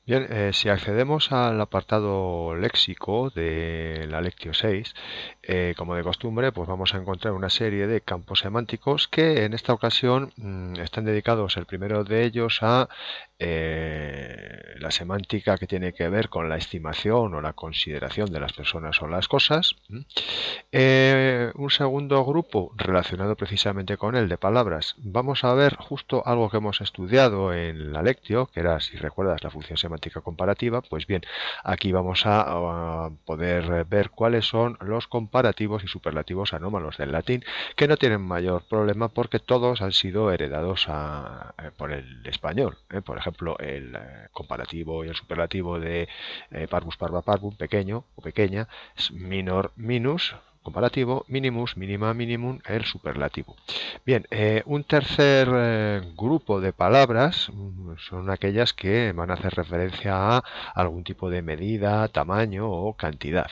Bien, si accedemos al apartado léxico de la Lectio 6, como de costumbre, pues vamos a encontrar una serie de campos semánticos que en esta ocasión están dedicados, el primero de ellos, a la semántica que tiene que ver con la estimación o la consideración de las personas o las cosas. Un segundo grupo relacionado precisamente con él de palabras. Vamos a ver justo algo que hemos estudiado en la lectio, que era, si recuerdas, la función semántica comparativa. Pues bien, aquí vamos a poder ver cuáles son los comparativos y superlativos anómalos del latín, que no tienen mayor problema porque todos han sido heredados por el español. Por ejemplo, el comparativo y el superlativo de parvus, parva, parvum, pequeño o pequeña, es minor, minus, comparativo, minimus, minima, minimum, el superlativo. Bien, un tercer grupo de palabras son aquellas que van a hacer referencia a algún tipo de medida, tamaño o cantidad.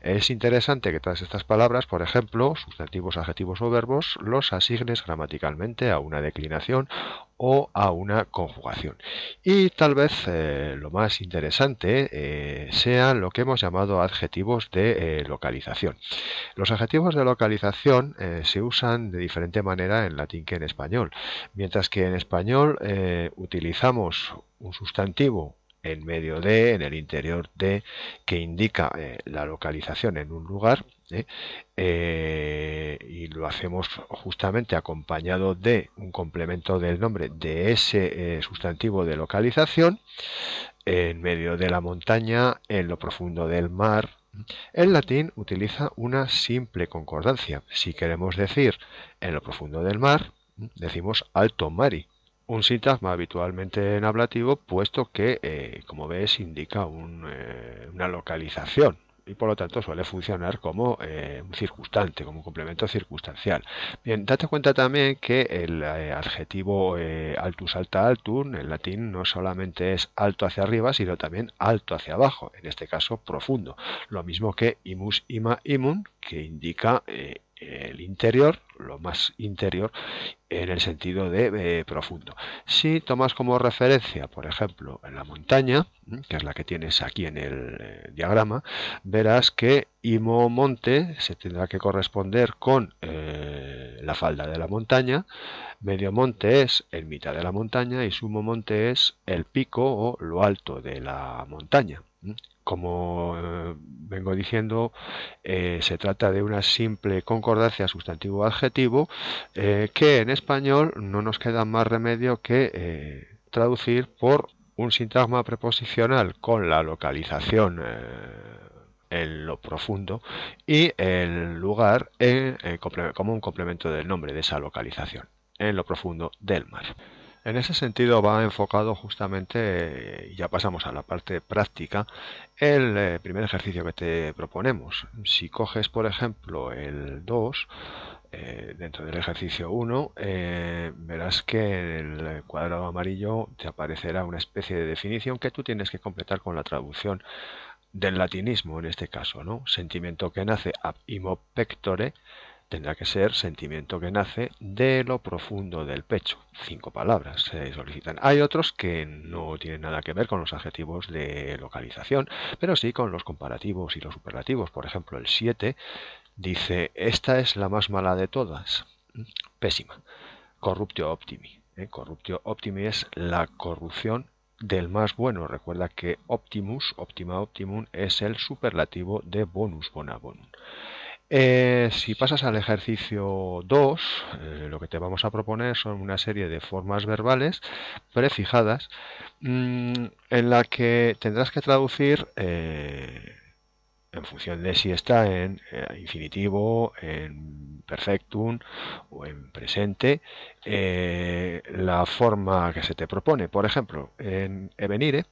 Es interesante que todas estas palabras, por ejemplo, sustantivos, adjetivos o verbos, los asignes gramaticalmente a una declinación o a una conjugación. Y tal vez lo más interesante sean lo que hemos llamado adjetivos de localización. Los adjetivos de localización se usan de diferente manera en latín que en español. Mientras que en español utilizamos un sustantivo en medio de, en el interior de, que indica la localización en un lugar, y lo hacemos justamente acompañado de un complemento del nombre de ese sustantivo de localización, en medio de la montaña, en lo profundo del mar. El latín utiliza una simple concordancia. Si queremos decir en lo profundo del mar, decimos alto mari. Un sintagma habitualmente en ablativo, puesto que, como ves, indica una localización y por lo tanto suele funcionar como un circunstante, como un complemento circunstancial. Bien, date cuenta también que el adjetivo altus alta altum en latín no solamente es alto hacia arriba, sino también alto hacia abajo, en este caso profundo. Lo mismo que imus ima imum, que indica el interior, lo más interior, en el sentido de profundo. Si tomas como referencia, por ejemplo, en la montaña, que es la que tienes aquí en el diagrama, verás que imo monte se tendrá que corresponder con la falda de la montaña, medio monte es en mitad de la montaña y sumo monte es el pico o lo alto de la montaña. Como vengo diciendo, se trata de una simple concordancia sustantivo-adjetivo que en español no nos queda más remedio que traducir por un sintagma preposicional con la localización en lo profundo y el lugar como un complemento del nombre de esa localización, en lo profundo del mar. En ese sentido va enfocado justamente, y ya pasamos a la parte práctica, el primer ejercicio que te proponemos. Si coges, por ejemplo, el 2, dentro del ejercicio 1, verás que en el cuadrado amarillo te aparecerá una especie de definición que tú tienes que completar con la traducción del latinismo, en este caso, ¿no? Sentimiento que nace ab imo pectore, tendrá que ser sentimiento que nace de lo profundo del pecho. 5 palabras se solicitan. Hay otros que no tienen nada que ver con los adjetivos de localización, pero sí con los comparativos y los superlativos. Por ejemplo, el 7 dice, esta es la más mala de todas. Pésima. Corruptio optimi. Corruptio optimi es la corrupción del más bueno. Recuerda que optimus, optima optimum, es el superlativo de bonus bona bonum. Si pasas al ejercicio 2, lo que te vamos a proponer son una serie de formas verbales prefijadas, en la que tendrás que traducir en función de si está en infinitivo, en perfectum o en presente, la forma que se te propone. Por ejemplo, en evenire,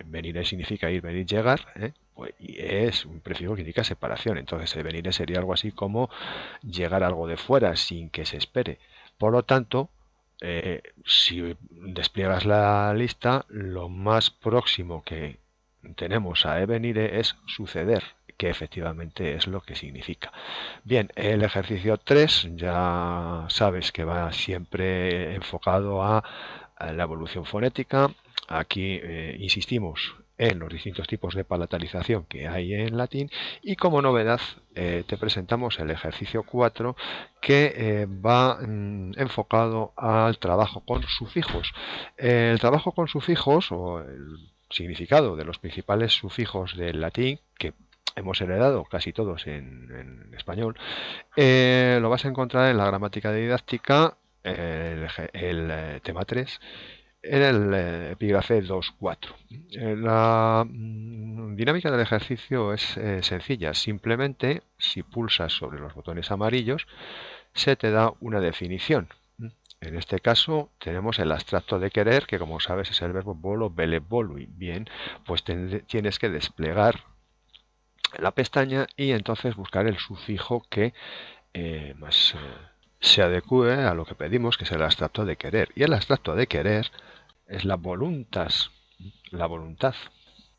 venire significa ir, venir, llegar, pues, y es un prefijo que indica separación. Entonces, el venire sería algo así como llegar algo de fuera sin que se espere. Por lo tanto, si despliegas la lista, lo más próximo que tenemos a venire es suceder, que efectivamente es lo que significa. Bien, el ejercicio 3 ya sabes que va siempre enfocado a la evolución fonética. Aquí insistimos en los distintos tipos de palatalización que hay en latín y como novedad te presentamos el ejercicio 4 que va enfocado al trabajo con sufijos. El trabajo con sufijos o el significado de los principales sufijos del latín que hemos heredado casi todos en español, lo vas a encontrar en la gramática didáctica, el tema 3, en el epígrafe 2.4. La dinámica del ejercicio es sencilla. Simplemente, si pulsas sobre los botones amarillos, se te da una definición. En este caso tenemos el abstracto de querer, que como sabes es el verbo volo, vele, volui. Bien, pues tienes que desplegar la pestaña y entonces buscar el sufijo que más se adecue a lo que pedimos, que es el abstracto de querer. Y el abstracto de querer es la voluntas, la voluntad.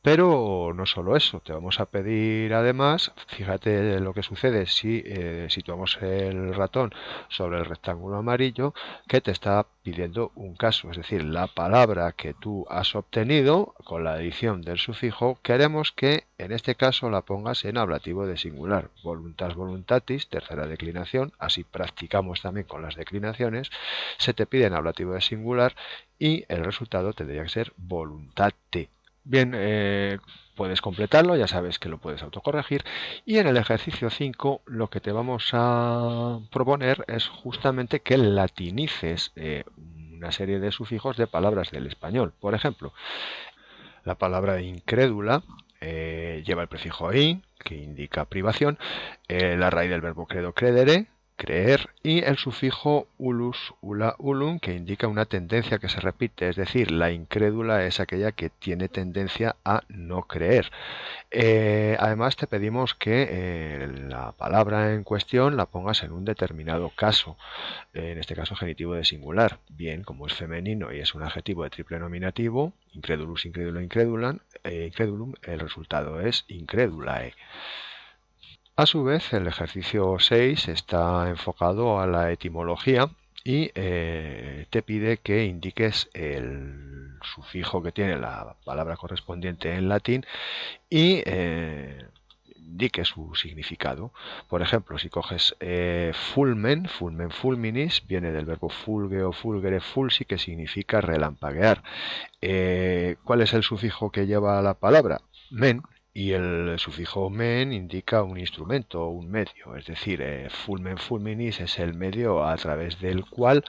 Pero no solo eso, te vamos a pedir además, fíjate lo que sucede si situamos el ratón sobre el rectángulo amarillo, que te está pidiendo un caso, es decir, la palabra que tú has obtenido con la adición del sufijo, queremos que en este caso la pongas en ablativo de singular, voluntas, voluntatis, tercera declinación, así practicamos también con las declinaciones, se te pide en ablativo de singular y el resultado tendría que ser voluntate. Bien, puedes completarlo, ya sabes que lo puedes autocorregir. Y en el ejercicio 5 lo que te vamos a proponer es justamente que latinices una serie de sufijos de palabras del español. Por ejemplo, la palabra incrédula lleva el prefijo in, que indica privación, la raíz del verbo credo, credere, creer, y el sufijo ulus, ula, ulum, que indica una tendencia que se repite, es decir, la incrédula es aquella que tiene tendencia a no creer. Además te pedimos que la palabra en cuestión la pongas en un determinado caso, en este caso genitivo de singular. Bien, como es femenino y es un adjetivo de triple nominativo, incredulus, incrédulo, incredulum, el resultado es incrédulae. A su vez, el ejercicio 6 está enfocado a la etimología y te pide que indiques el sufijo que tiene la palabra correspondiente en latín y indique su significado. Por ejemplo, si coges fulmen, fulmen fulminis, viene del verbo fulge o fulgere fulsi, que significa relampaguear. ¿Cuál es el sufijo que lleva la palabra? Men. Y el sufijo men indica un instrumento o un medio, es decir, fulmen fulminis es el medio a través del cual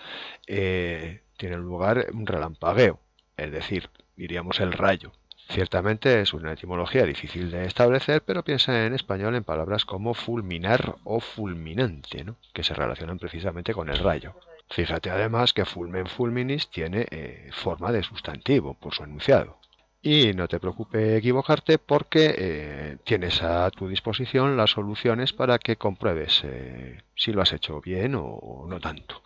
tiene lugar un relampagueo, es decir, diríamos el rayo. Ciertamente es una etimología difícil de establecer, pero piensa en español en palabras como fulminar o fulminante, ¿no?, que se relacionan precisamente con el rayo. Fíjate además que fulmen fulminis tiene forma de sustantivo por su enunciado. Y no te preocupes equivocarte porque tienes a tu disposición las soluciones para que compruebes si lo has hecho bien o no tanto.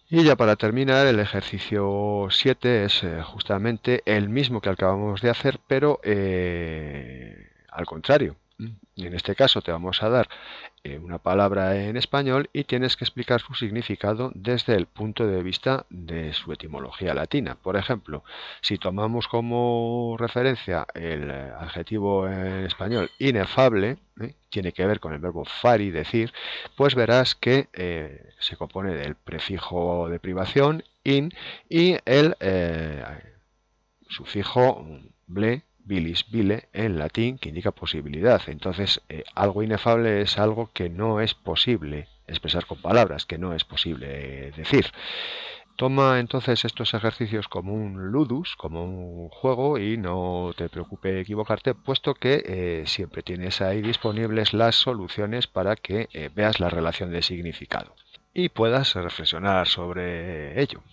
Y ya para terminar, el ejercicio 7 es justamente el mismo que acabamos de hacer, pero al contrario. Y en este caso te vamos a dar una palabra en español y tienes que explicar su significado desde el punto de vista de su etimología latina. Por ejemplo, si tomamos como referencia el adjetivo en español inefable, tiene que ver con el verbo fari, decir, pues verás que se compone del prefijo de privación, in, y el sufijo ble, bilis, bile, en latín, que indica posibilidad. Entonces, algo inefable es algo que no es posible expresar con palabras, que no es posible decir. Toma entonces estos ejercicios como un ludus, como un juego, y no te preocupe equivocarte, puesto que siempre tienes ahí disponibles las soluciones para que veas la relación de significado y puedas reflexionar sobre ello.